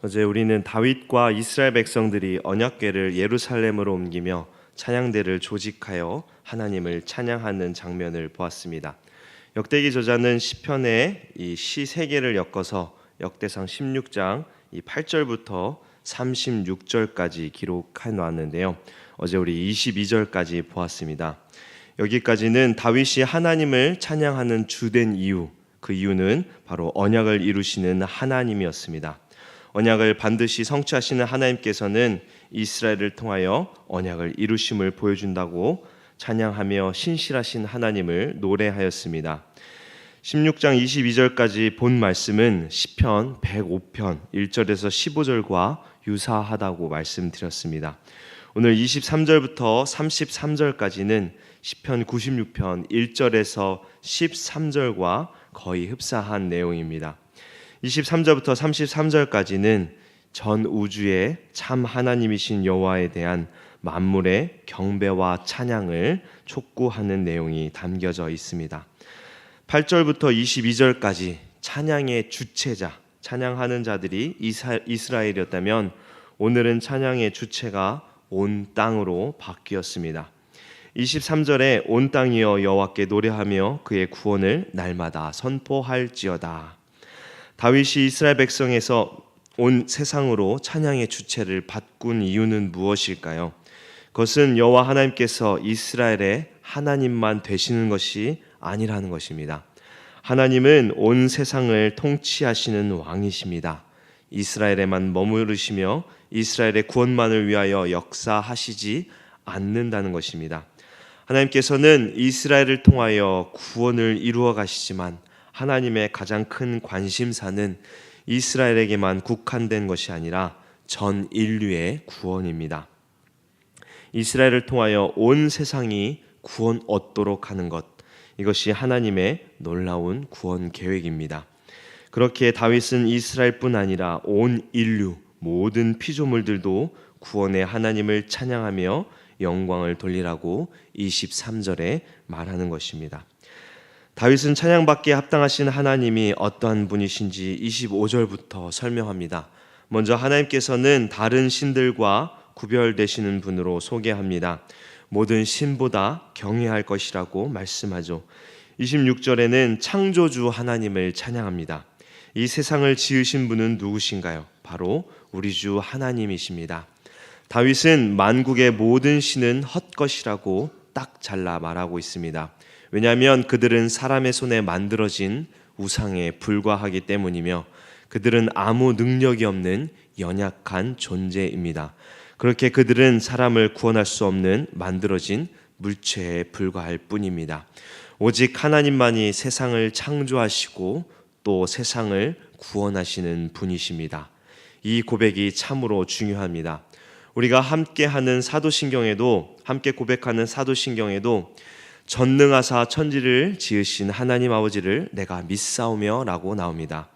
어제 우리는 다윗과 이스라엘 백성들이 언약궤를 예루살렘으로 옮기며 찬양대를 조직하여 하나님을 찬양하는 장면을 보았습니다. 역대기 저자는 시편의 이 시 3개를 엮어서 역대상 16장 8절부터 36절까지 기록해 놓았는데요. 어제 우리 22절까지 보았습니다. 여기까지는 다윗이 하나님을 찬양하는 주된 이유, 그 이유는 바로 언약을 이루시는 하나님이었습니다. 언약을 반드시 성취하시는 하나님께서는 이스라엘을 통하여 언약을 이루심을 보여준다고 찬양하며 신실하신 하나님을 노래하였습니다. 16장 22절까지 본 말씀은 시편 105편 1절에서 15절과 유사하다고 말씀드렸습니다. 오늘 23절부터 33절까지는 시편 96편 1절에서 13절과 거의 흡사한 내용입니다. 23절부터 33절까지는 전 우주의 참 하나님이신 여호와에 대한 만물의 경배와 찬양을 촉구하는 내용이 담겨져 있습니다. 8절부터 22절까지 찬양의 주체자, 찬양하는 자들이 이스라엘이었다면 오늘은 찬양의 주체가 온 땅으로 바뀌었습니다. 23절에 온 땅이여 여호와께 노래하며 그의 구원을 날마다 선포할지어다. 다윗이 이스라엘 백성에서 온 세상으로 찬양의 주체를 바꾼 이유는 무엇일까요? 그것은 여호와 하나님께서 이스라엘의 하나님만 되시는 것이 아니라는 것입니다. 하나님은 온 세상을 통치하시는 왕이십니다. 이스라엘에만 머무르시며 이스라엘의 구원만을 위하여 역사하시지 않는다는 것입니다. 하나님께서는 이스라엘을 통하여 구원을 이루어 가시지만 하나님의 가장 큰 관심사는 이스라엘에게만 국한된 것이 아니라 전 인류의 구원입니다. 이스라엘을 통하여 온 세상이 구원 얻도록 하는 것, 이것이 하나님의 놀라운 구원 계획입니다. 그렇게 다윗은 이스라엘뿐 아니라 온 인류, 모든 피조물들도 구원의 하나님을 찬양하며 영광을 돌리라고 23절에 말하는 것입니다. 다윗은 찬양받기에 합당하신 하나님이 어떠한 분이신지 25절부터 설명합니다. 먼저 하나님께서는 다른 신들과 구별되시는 분으로 소개합니다. 모든 신보다 경외할 것이라고 말씀하죠. 26절에는 창조주 하나님을 찬양합니다. 이 세상을 지으신 분은 누구신가요? 바로 우리 주 하나님이십니다. 다윗은 만국의 모든 신은 헛것이라고 딱 잘라 말하고 있습니다. 왜냐하면 그들은 사람의 손에 만들어진 우상에 불과하기 때문이며 그들은 아무 능력이 없는 연약한 존재입니다. 그렇게 그들은 사람을 구원할 수 없는 만들어진 물체에 불과할 뿐입니다. 오직 하나님만이 세상을 창조하시고 또 세상을 구원하시는 분이십니다. 이 고백이 참으로 중요합니다. 우리가 함께 고백하는 사도신경에도 전능하사 천지를 지으신 하나님 아버지를 내가 믿사오며 라고 나옵니다.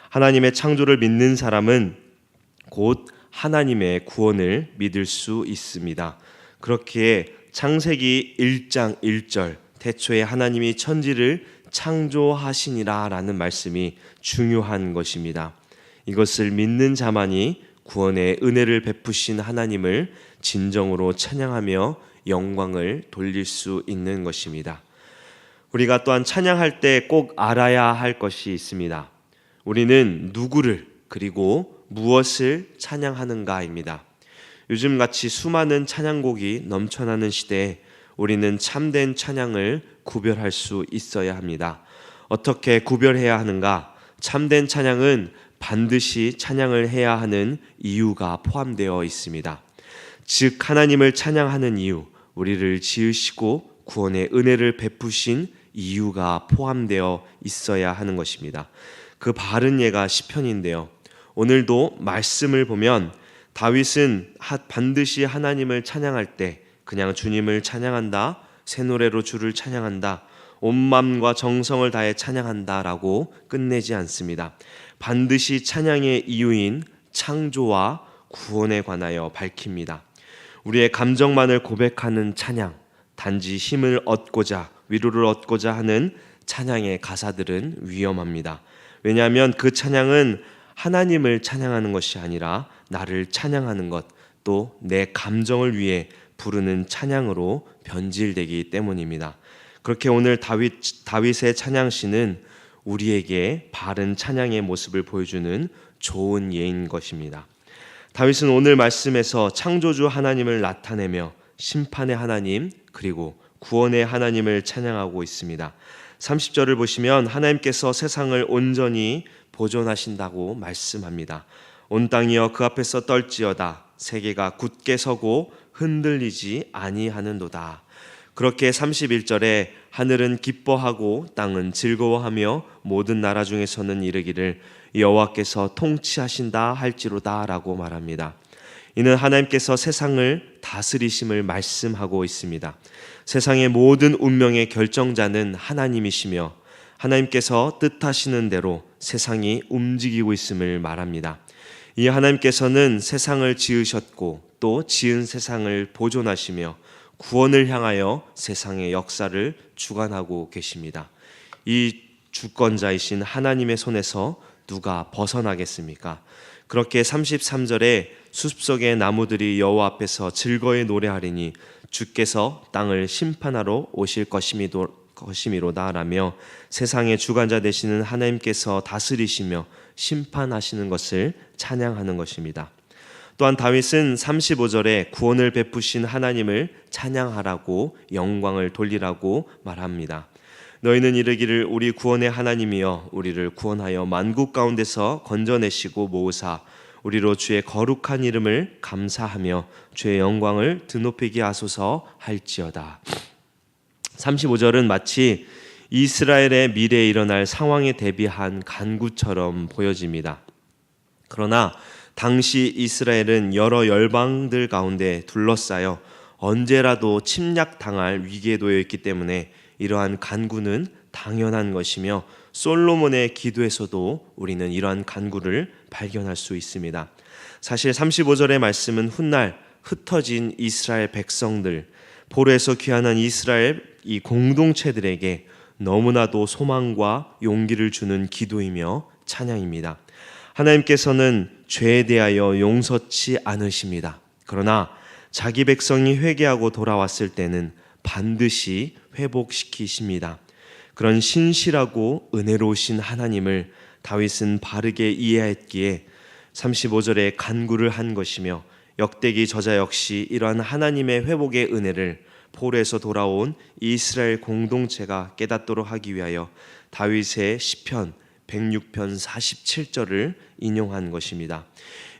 하나님의 창조를 믿는 사람은 곧 하나님의 구원을 믿을 수 있습니다. 그렇기에 창세기 1장 1절 태초에 하나님이 천지를 창조하시니라 라는 말씀이 중요한 것입니다. 이것을 믿는 자만이 구원의 은혜를 베푸신 하나님을 진정으로 찬양하며 영광을 돌릴 수 있는 것입니다. 우리가 또한 찬양할 때 꼭 알아야 할 것이 있습니다. 우리는 누구를 그리고 무엇을 찬양하는가입니다. 요즘같이 수많은 찬양곡이 넘쳐나는 시대에 우리는 참된 찬양을 구별할 수 있어야 합니다. 어떻게 구별해야 하는가? 참된 찬양은 반드시 찬양을 해야 하는 이유가 포함되어 있습니다. 즉 하나님을 찬양하는 이유, 우리를 지으시고 구원의 은혜를 베푸신 이유가 포함되어 있어야 하는 것입니다. 그 바른 예가 시편인데요. 오늘도 말씀을 보면 다윗은 반드시 하나님을 찬양할 때 그냥 주님을 찬양한다, 새 노래로 주를 찬양한다, 온 마음과 정성을 다해 찬양한다 라고 끝내지 않습니다. 반드시 찬양의 이유인 창조와 구원에 관하여 밝힙니다. 우리의 감정만을 고백하는 찬양, 단지 힘을 얻고자 위로를 얻고자 하는 찬양의 가사들은 위험합니다. 왜냐하면 그 찬양은 하나님을 찬양하는 것이 아니라 나를 찬양하는 것, 또 내 감정을 위해 부르는 찬양으로 변질되기 때문입니다. 그렇게 오늘 다윗의 찬양시는 우리에게 바른 찬양의 모습을 보여주는 좋은 예인 것입니다. 다윗은 오늘 말씀에서 창조주 하나님을 나타내며 심판의 하나님 그리고 구원의 하나님을 찬양하고 있습니다. 30절을 보시면 하나님께서 세상을 온전히 보존하신다고 말씀합니다. 온 땅이여 그 앞에서 떨지어다. 세계가 굳게 서고 흔들리지 아니하는도다. 그렇게 31절에 하늘은 기뻐하고 땅은 즐거워하며 모든 나라 중에서는 이르기를 여호와께서 통치하신다 할지로다 라고 말합니다. 이는 하나님께서 세상을 다스리심을 말씀하고 있습니다. 세상의 모든 운명의 결정자는 하나님이시며 하나님께서 뜻하시는 대로 세상이 움직이고 있음을 말합니다. 이 하나님께서는 세상을 지으셨고 또 지은 세상을 보존하시며 구원을 향하여 세상의 역사를 주관하고 계십니다. 이 주권자이신 하나님의 손에서 누가 벗어나겠습니까? 그렇게 33절에 숲속의 나무들이 여호와 앞에서 즐거이 노래하리니 주께서 땅을 심판하러 오실 것이미로다 라며 세상의 주관자 되시는 하나님께서 다스리시며 심판하시는 것을 찬양하는 것입니다. 또한 다윗은 35절에 구원을 베푸신 하나님을 찬양하라고 영광을 돌리라고 말합니다. 너희는 이르기를 우리 구원의 하나님이여 우리를 구원하여 만국 가운데서 건져내시고 모으사 우리로 주의 거룩한 이름을 감사하며 주의 영광을 드높이게 하소서 할지어다. 35절은 마치 이스라엘의 미래에 일어날 상황에 대비한 간구처럼 보여집니다. 그러나 당시 이스라엘은 여러 열방들 가운데 둘러싸여 언제라도 침략당할 위기에 놓여 있기 때문에 이러한 간구는 당연한 것이며 솔로몬의 기도에서도 우리는 이러한 간구를 발견할 수 있습니다. 사실 35절의 말씀은 훗날 흩어진 이스라엘 백성들, 포로에서 귀환한 이스라엘 이 공동체들에게 너무나도 소망과 용기를 주는 기도이며 찬양입니다. 하나님께서는 죄에 대하여 용서치 않으십니다. 그러나 자기 백성이 회개하고 돌아왔을 때는 반드시 회복시키십니다. 그런 신실하고 은혜로우신 하나님을 다윗은 바르게 이해했기에 35절에 간구를 한 것이며 역대기 저자 역시 이러한 하나님의 회복의 은혜를 포로에서 돌아온 이스라엘 공동체가 깨닫도록 하기 위하여 다윗의 시편 106편 47절을 인용한 것입니다.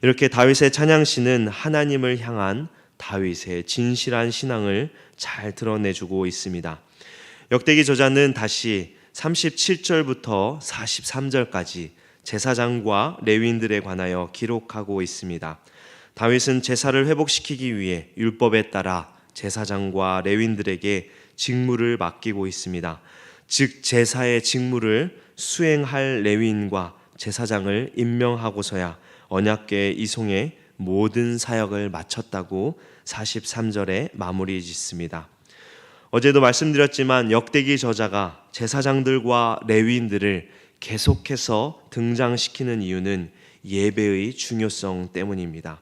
이렇게 다윗의 찬양시는 하나님을 향한 다윗의 진실한 신앙을 잘 드러내주고 있습니다. 역대기 저자는 다시 37절부터 43절까지 제사장과 레위인들에 관하여 기록하고 있습니다. 다윗은 제사를 회복시키기 위해 율법에 따라 제사장과 레위인들에게 직무를 맡기고 있습니다. 즉 제사의 직무를 수행할 레위인과 제사장을 임명하고서야 언약궤에 이송해 모든 사역을 마쳤다고 43절에 마무리 짓습니다. 어제도 말씀드렸지만 역대기 저자가 제사장들과 레위인들을 계속해서 등장시키는 이유는 예배의 중요성 때문입니다.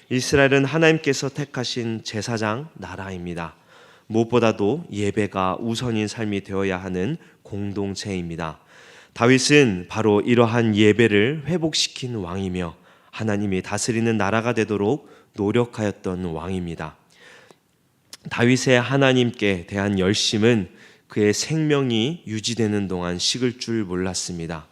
이스라엘은 하나님께서 택하신 제사장 나라입니다. 무엇보다도 예배가 우선인 삶이 되어야 하는 공동체입니다. 다윗은 바로 이러한 예배를 회복시킨 왕이며 하나님이 다스리는 나라가 되도록 노력하였던 왕입니다. 다윗의 하나님께 대한 열심은 그의 생명이 유지되는 동안 식을 줄 몰랐습니다.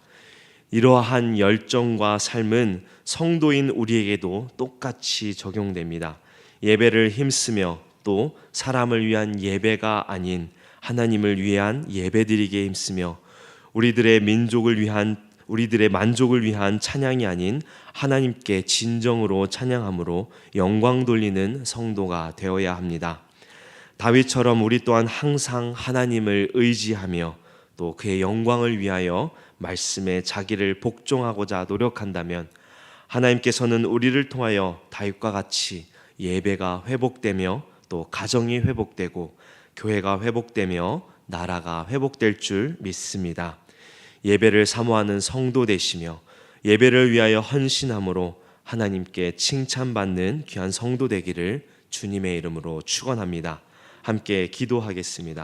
이러한 열정과 삶은 성도인 우리에게도 똑같이 적용됩니다. 예배를 힘쓰며 또 사람을 위한 예배가 아닌 하나님을 위한 예배드리기에 힘쓰며 우리들의 만족을 위한 찬양이 아닌 하나님께 진정으로 찬양함으로 영광 돌리는 성도가 되어야 합니다. 다윗처럼 우리 또한 항상 하나님을 의지하며 또 그의 영광을 위하여 말씀에 자기를 복종하고자 노력한다면 하나님께서는 우리를 통하여 다윗과 같이 예배가 회복되며 또 가정이 회복되고 교회가 회복되며 나라가 회복될 줄 믿습니다. 예배를 사모하는 성도 되시며 예배를 위하여 헌신함으로 하나님께 칭찬받는 귀한 성도 되기를 주님의 이름으로 축원합니다. 함께 기도하겠습니다.